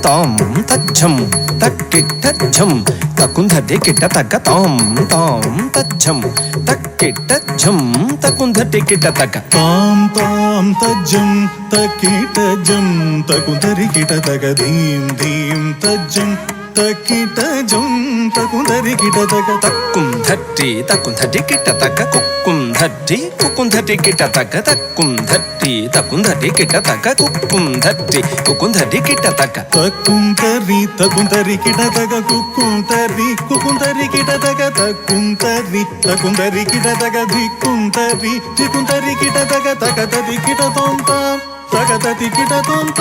ತಾಂ ತಜ್ಜಂ ತಕ್ಕಿಟ್ಟಜ್ಜಂ ತಕುಂಧಟಿ ಕಿಟ್ಟ ತಕ್ಕ ತಾಂ ತಾಂ ತಜ್ಜಂ ತಕ್ಕಿಟ್ಟಜ್ಜಂ ತಕುಂಧಟಿ ಕಿಟ್ಟ ತಕ್ಕ ತಾಂ ತಾಂ ತಜ್ಜಂ ತಕ್ಕಿಟ್ಟಜ್ಜಂ ತಕುಂಧರಿ ಕಿಟ ತಕ ಧೀಂ ಧೀಂ ತಜ್ಜಂ ತಕ್ಕಿಟ್ಟಜ್ಜಂ ತಕುಂಧರಿ ಕಿಟ ತಕ ತಕ್ಕುಂಧಟ್ಟಿ ತಕುಂಧಟಿ ಕಿಟ್ಟ ತಕ್ಕ ಕುಕ್ಕುಂಧಟ್ಟಿ ಕುಕ್ಕುಂಧಟಿ ಕಿಟ್ಟ ತಕ್ಕ ತಕ್ಕುಂಧಟ್ಟಿ ತಕುಂಧಟಿ ಕಿಟ್ಟ ತಕ್ಕ ಕುಕ್ಕುಂಧಟ್ಟಿ ಕುಕ್ಕುಂಧಟಿ ಕಿಟ್ಟ ತಕ್ಕ ತಕ್ಕುಂತರಿ ತಕುಂತರಿ ಕಿಟ ತಕ ಕುಕ್ಕುಂತರಿ ಕುಕ್ಕುಂತರಿ ಕಿಟ ತಕ ತಕ್ಕುಂತರಿ ತಕುಂತರಿ ಕಿಟ ತಕ ಧಿಕ್ಕುಂತರಿ ಧಿಕ್ಕುಂತರಿ ಕಿಟ ತಕ ತಕತತಿ ಕಿಟ ತೋಂತ ತಕತತಿ ಕಿಟ ತೋಂತ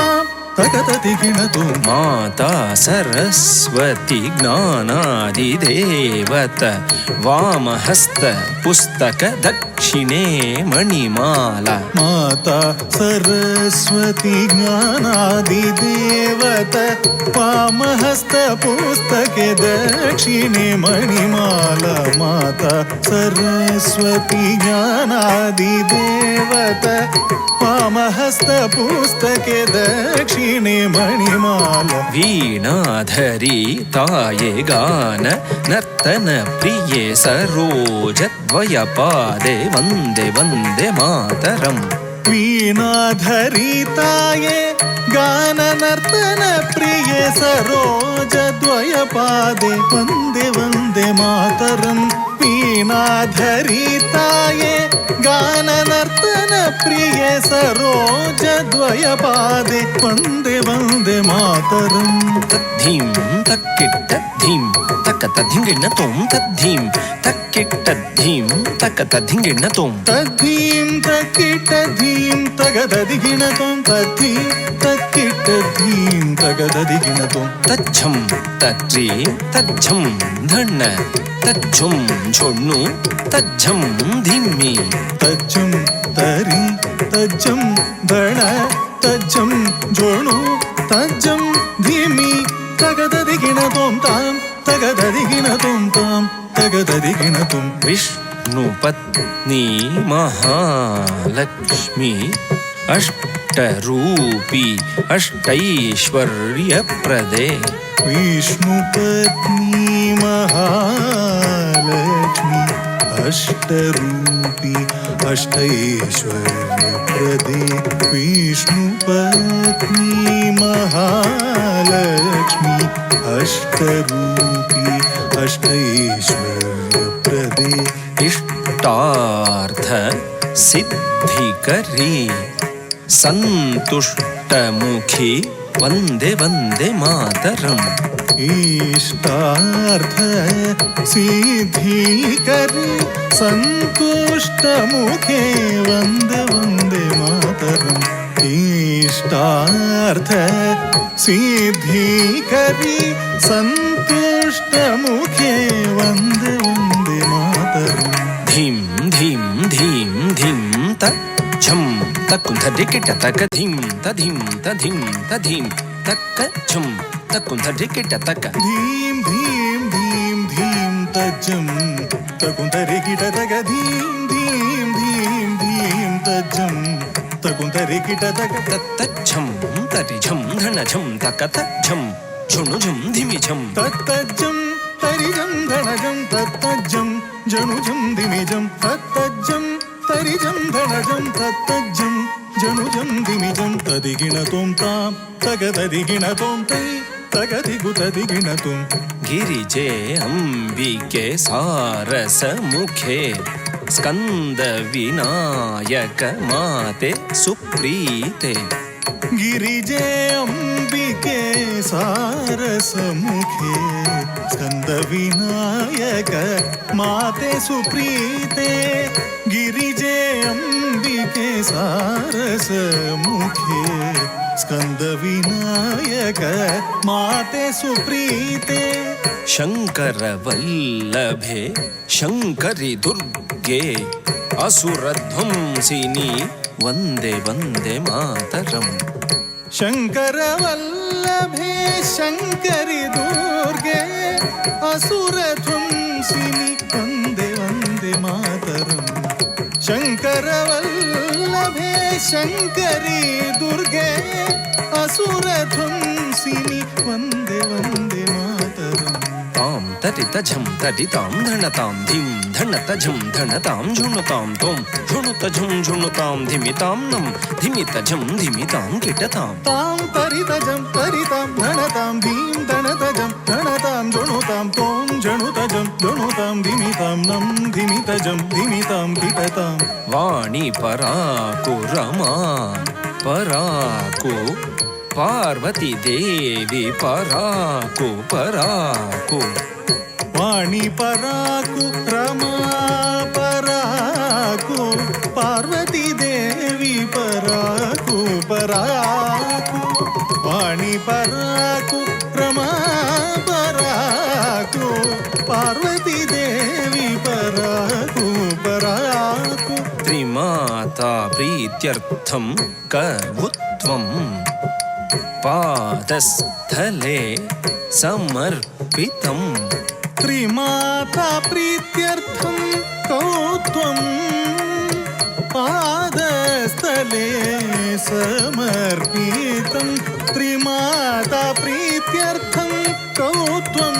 ತಕತತಿ ಕಿಟ ತೋಂ ಮಾತಾ ಸರಸ್ವತಿ ಜ್ಞಾನಾದಿದೇವತ ವಾಮಹಸ್ತ ಪುಸ್ತಕ ದಕ್ಷಿಣೆ ಮಣಿಮಾಲ ಮಾತಾ ಸರಸ್ವತಿ ಜ್ಞಾನಾದಿದೇವತ ವಾಮಹಸ್ತ ಪುಸ್ತಕೆ ದಕ್ಷಿಣೆ ಮಣಿಮಾಲ ಮಾತಾ ಸರಸ್ವತಿ ಜ್ಞಾನಾದಿದೇವತ ವಾಮಹಸ್ತ ಪುಸ್ತಕೆ ದಕ್ಷಿಣೆ ಮಣಿಮಾಲ ವೀಣಾಧರಿ ತಾಯೆ ಗಾನ ನರ್ತನ ಪ್ರಿಯೆ ಸರೋಜ ದ್ವಯ ಪಾದೆ ವಂದೇ ವಂದೇ ಮಾತರಂ ವೀಣಾಧರಿ ತಾಯೆ ಗಾನ ನರ್ತನ ಪ್ರಿಯ ಸರೋಜ ದ್ವಯ ಪಾದೆ ವಂದೇ ವಂದೇ ಮಾತರಂ ವೀಣಾಧರಿ ತಾಯೆ ಗಾನ ನರ್ತನ ಪ್ರಿಯ ಸರೋಜ ದ್ವಯ ಪಾದೆ ವಂದೇ ವಂದೇ ಮಾತರಂ ತದ್ಧೀಂ ತಕ್ಕಿಟ್ಟ ಧೀಂ ತಕ್ಕ ತದ್ಧಿಂಗಿಣ್ಣ ತೋಂ ತದ್ಧೀಂ ತಕ್ಕಿಟ್ಟ ಧೀಂ ತಕ್ಕ ತದ್ಧಿಂಗಿಣ್ಣ ತೋಂ ತದ್ಧೀಂ ತಕ್ಕಿಟ್ಟ ಧೀಂ ತಗದದಿಗಿಣ ತೋಂ ತದ್ಧೀಂ ತಕ್ಕಿಟ್ಟ ಧೀಂ ತಗದದಿಗಿಣ ತೋಂ ತಜ್ಜಂ ತಜ್ಜಿ ತಜ್ಜಂ ಧಣ್ಣ ತಜ್ಜುಂ ಝೊಣ್ಣು ತಜ್ಜಂ ಧಿಮ್ಮಿ ತಜ್ಜಂ ತರಿ ತಜ್ಜಂ ಧಣ ತಜ್ಜಂ ಜೋಣು ತಜ್ಜಂ ಧೀಮಿ ತಗದದಿಗಿಣ ತೋಂ ತಾಂ ತಗದದಿಗಿಣ ತೋಂ ತಾಂ ತಗದದಿಗಿಣ ತೋಂ ವಿಷ್ಣು ಪತ್ನಿ ಮಹಾಲಕ್ಷ್ಮಿ ಅಷ್ಟರೂಪಿ ಅಷ್ಟೈಶ್ವರ್ಯ ಪ್ರದೆ ವಿಷ್ಣು ಪತ್ನಿ ಮಹಾಲಕ್ಷ್ಮಿ ಅಷ್ಟರೂಪಿ ಅಷ್ಟೈಶ್ವರ್ಯ ಪ್ರದೆ ವಿಷ್ಣು ಪತ್ನಿ ಮಹಾಲಕ್ಷ್ಮಿ ಅಷ್ಟರೂಪಿ ಅಷ್ಟೈಶ್ವರ್ಯ ಪ್ರದೆ ಇಷ್ಟಾರ್ಥ ಸಿದ್ಧಿಕರಿ ಸಂತುಷ್ಟಮುಖಿ ವಂದೇ ವಂದೇ ಮಾತರಂ ಇಷ್ಟಾರ್ಥ ಸಿದ್ಧಿಕರಿ ಸಂತುಷ್ಟ ಮುಖೇ ವಂದೇ ವಂದೇ ಮಾತರಂ ಇಷ್ಟಾರ್ಥ ಸಿದ್ಧಿಕರಿ ಸಂತುಷ್ಟ ಮುಖೇ ವಂದೇ ವಂದೇ ಮಾತರಂ ಧೀಂ ಧೀಂ ಧೀಂ ಧೀಂ ತಜ್ಜಂ ತಕ್ಕುಂಧಟಿ ಕಿಟ್ಟ ತಕ್ಕ ಧೀಂ ತಧೀಂ ತಧೀಂ ತಧೀಂ ತಕ್ಕ ಝಂ ತಕ್ಕುಂಧಟಿ ಕಿಟ್ಟ ತಕ್ಕ ಧೀಂ ಧೀಂ ಧೀಂ ಧೀಂ ತಜ್ಜಂ ತಕುಂತರಿ ಕಿಟ ತಕ ಧೀಂ ಧೀಂ ಧೀಂ ಧೀಂ ತಜ್ಜಂ ತಕುಂತರಿ ಕಿಟ ತಕ ತತ್ತಜ್ಜಂ ತರಿಝಂ ಧಣಝಂ ತಕ್ಕ ತಜ್ಜಂ ಝುಣುಝಂ ಧಿಮಿಝಂ ತತ್ತಜ್ಜಂ ತರಿಜಂ ಧಣಜಂ ತತ್ತಜ್ಜಂ ಜನುಜಂ ದಿಮಿಜಂ ತತ್ತಜ್ಜಂ ತರಿಜಂ ಧಣಜಂ ತತ್ತಜ್ಜಂ ಜನುಜಂ ದಿಮಿಜಂ ತದಿಗಿಣ ತೋಂ ತಾಂ ತಗದದಿಗಿಣ ತೋಂ ತೈ ತಗದಿಗು ತದಿಗಿಣ ತೋಂ ಗಿರಿಜೆ ಅಂಬಿಕೆ ಸಾರಸ ಮುಖೆ ಸ್ಕಂದ ವಿನಾಯಕ ಮಾತೆ ಸುಪ್ರೀತೆ ಗಿರಿಜೆ ಅಂಬಿಕೆ ಸಾರಸ ಮುಖೆ ಸ್ಕಂದ ವಿನಾಯಕ ಮಾತೆ ಸುಪ್ರೀತೆ ಗಿರಿಜೆ ಅಂಬಿಕೆ ಸಾರಸ ಮುಖೆ ಸ್ಕಂದ ವಿನಾಯಕ ಮಾತೆ ಸುಪ್ರೀತೆ ಶಂಕರ ವಲ್ಲಭೆ ಶಂಕರಿ ದುರ್ಗೆ ಅಸುರಧ್ವಂಸಿನಿ ವಂದೇ ವಂದೇ ಮಾತರಂ ಶಂಕರ ವಲ್ಲಭೆ ಶಂಕರಿ ದುರ್ಗೆ ಅಸುರ ಧ್ವಂಸಿನಿ ವಂದೇ ವಂದೇ ಮಾತರಂ ಶಂಕರ ವಲ್ಲಭೆ ಶಂಕರಿ ದುರ್ಗೆ असुरध्वंसिनि वन्दे वन्दे मातरम् तां तटितझं तटितां धणतां धिं धणतझं धणतां झुणुतां तों झुणुतझं झुणुतां धिमितां नं धिमितझं धिमितां किटतां तां तरितजं तरितां धणतां धीं धणतजं धणतां झुणुतां तों झणुतजं झुणुतां धिमितां नं धिमितजं धिमितां किटतां वाणी पराको रमा पराको पार्वती देवी पराको पराको वाणी पराकु रमा पराकु पार्वती देवी पराकु पराकु वाणी पराकु रमा पराकु पार्वती देवी पराकु पराकु त्रिमाता प्रीत्यर्थं कवुत्वं पादस्थले समर्पितम् त्रिमाता प्रीत्यर्थं कौत्वं पादस्थले समर्पितं त्रिमाता प्रीत्यर्थं कौत्वं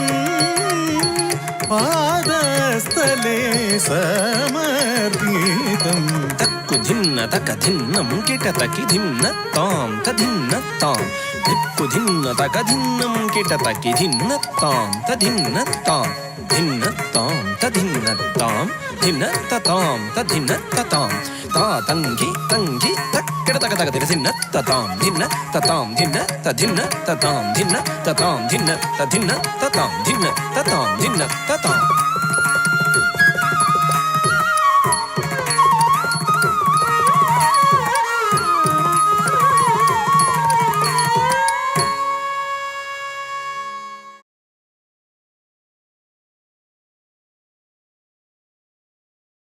पादस्थले समर्पितं तक्कुधिन्न तकधिन्नं किटतकिधिन्न तां तधिन्न तां दिक्कुधिन्न तकधिन्नं किटतकिधिन्न तां तधिन्न तां धिन्न तां तधिन्न तां धिन्न ततां तधिन्न ततां तातङ्गि तङ्गि तक्किटतकतकधिन्न ततां धिन्न ततां धिन्न तधिन्न ततां धिन्न ततां धिन्न तधिन्न ततां धिन्न ततां धिन्न ततां